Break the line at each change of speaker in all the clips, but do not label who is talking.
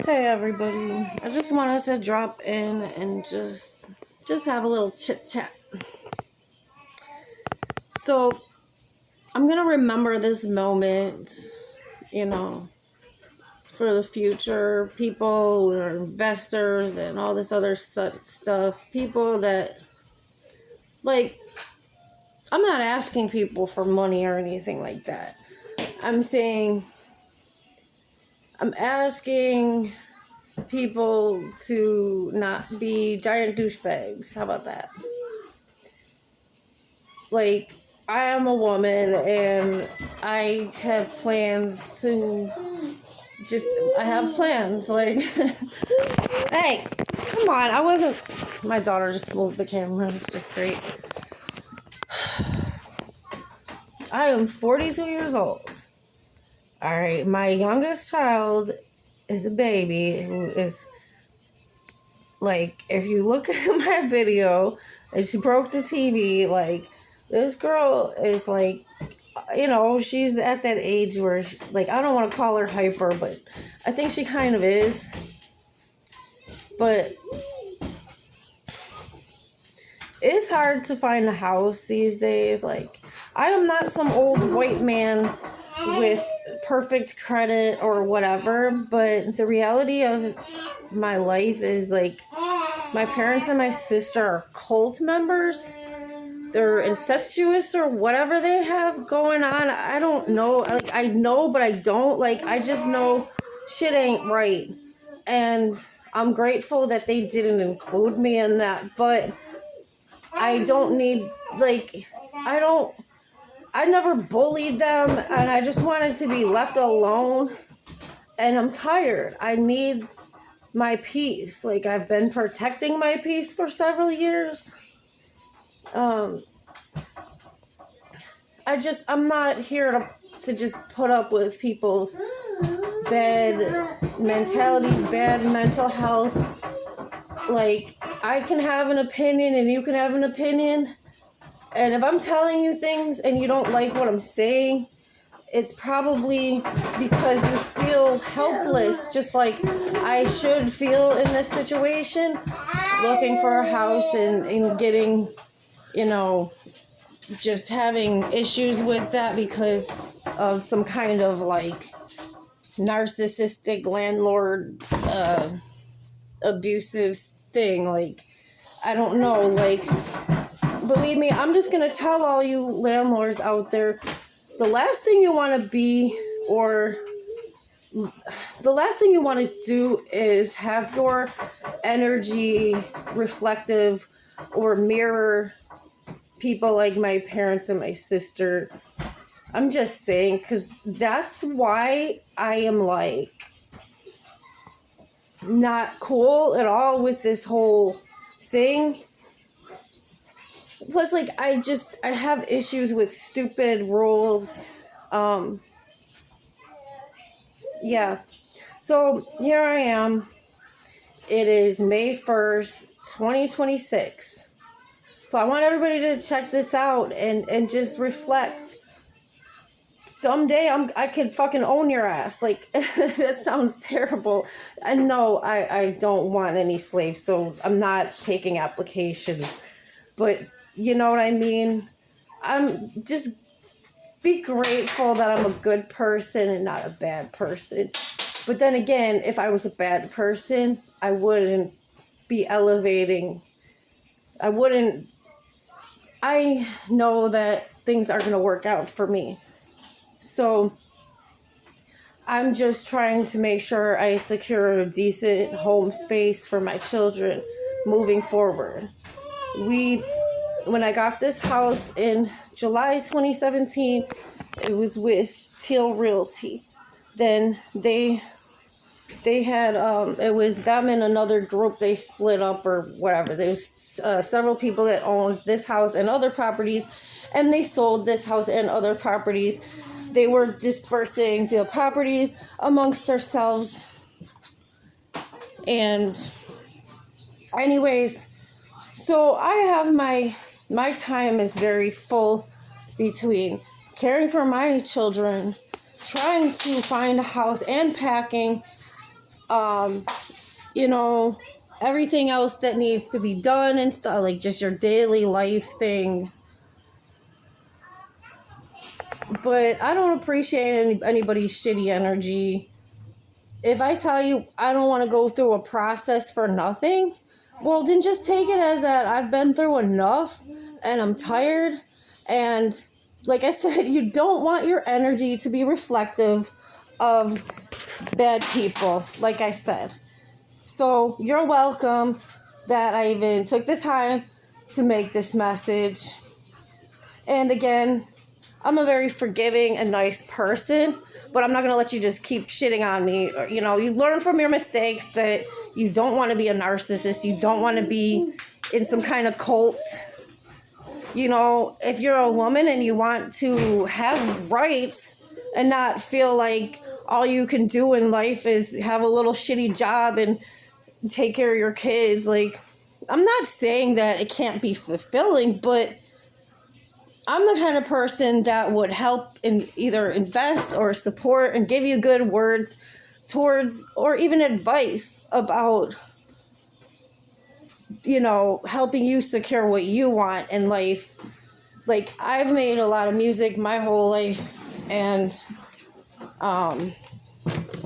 Hey everybody, I just wanted to drop in and just have a little chit chat. So I'm gonna remember this moment, you know, for the future. People who are investors and all this other stuff. People that, like, I'm not asking people for money or anything like that. I'm saying, I'm asking people to not be giant douchebags. How about that? Like, I am a woman and I have plans to I have plans. Like, hey, come on. My daughter just moved the camera. It's just great. I am 42 years old. All right. My youngest child is a baby who is, like, if you look at my video and she broke the TV, like, this girl is like, she's at that age where, like, I don't want to call her hyper, but I think she kind of is. But it's hard to find a house these days. Like, I am not some old white man with perfect credit or whatever, but the reality of my life is, like, my parents and my sister are cult members. They're incestuous or whatever they have going on. I don't know. Like, I know, but I don't. Like, I just know shit ain't right. And I'm grateful that they didn't include me in that. But I don't need, like, I never bullied them. And I just wanted to be left alone. And I'm tired. I need my peace. Like, I've been protecting my peace for several years. I'm not here to just put up with people's bad mentalities, bad mental health. Like, I can have an opinion and you can have an opinion. And if I'm telling you things and you don't like what I'm saying, it's probably because you feel helpless, just like I should feel in this situation, looking for a house and getting, just having issues with that because of some kind of, like, narcissistic landlord abusive thing. Like, I don't know. Like, believe me, I'm just gonna tell all you landlords out there, the last thing you want to be, or the last thing you want to do is have your energy reflective or mirror people like my parents and my sister. I'm just saying, because that's why I am, like, not cool at all with this whole thing. Plus, like, I have issues with stupid rules. Yeah. So here I am. It is May 1st, 2026. So I want everybody to check this out and just reflect. Someday I could fucking own your ass. Like, that sounds terrible. And no, I don't want any slaves, so I'm not taking applications. But you know what I mean? I'm just be grateful that I'm a good person and not a bad person. But then again, if I was a bad person, I wouldn't be elevating. I know that things are going to work out for me. So I'm just trying to make sure I secure a decent home space for my children moving forward. When I got this house in July 2017, it was with Teal Realty. Then they had, it was them and another group, they split up or whatever. There's several people that owned this house and other properties, and they sold this house and other properties. They were dispersing the properties amongst themselves. And anyways, so I have my time is very full between caring for my children, trying to find a house, and packing. You know, everything else that needs to be done and stuff, like just your daily life things. But I don't appreciate anybody's shitty energy. If I tell you I don't want to go through a process for nothing, well, then just take it as that I've been through enough and I'm tired. And like I said, you don't want your energy to be reflective of bad people, like I said. So you're welcome that I even took the time to make this message. And again, I'm a very forgiving and nice person, but I'm not going to let you just keep shitting on me. You know, you learn from your mistakes that you don't want to be a narcissist. You don't want to be in some kind of cult. You know, if you're a woman and you want to have rights and not feel like all you can do in life is have a little shitty job and take care of your kids, like, I'm not saying that it can't be fulfilling, but I'm the kind of person that would help in either invest or support and give you good words towards, or even advice about, you know, helping you secure what you want in life. Like, I've made a lot of music my whole life, and,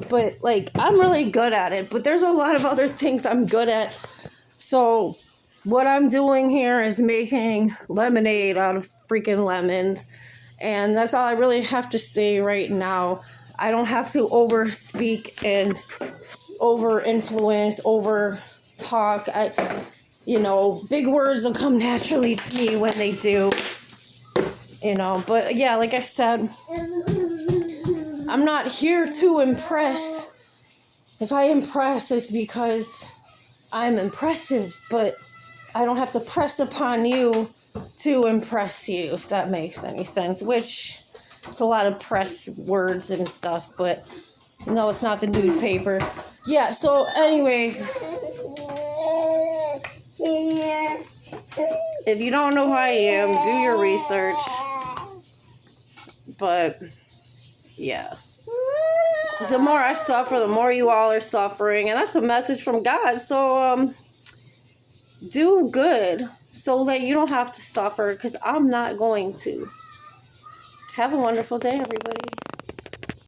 but, like, I'm really good at it, but there's a lot of other things I'm good at. So what I'm doing here is making lemonade out of freaking lemons. And that's all I really have to say right now. I don't have to over speak and over influence, over talk. You know, big words will come naturally to me when they do. You know, but yeah, like I said, I'm not here to impress. If I impress, it's because I'm impressive, but I don't have to press upon you to impress you, if that makes any sense, which it's a lot of press words and stuff, but no, it's not the newspaper. Yeah, so anyways, if you don't know who I am, do your research. But yeah, the more I suffer, the more you all are suffering, and that's a message from God. So do good so that you don't have to suffer, because I'm not going to. Have a wonderful day, everybody.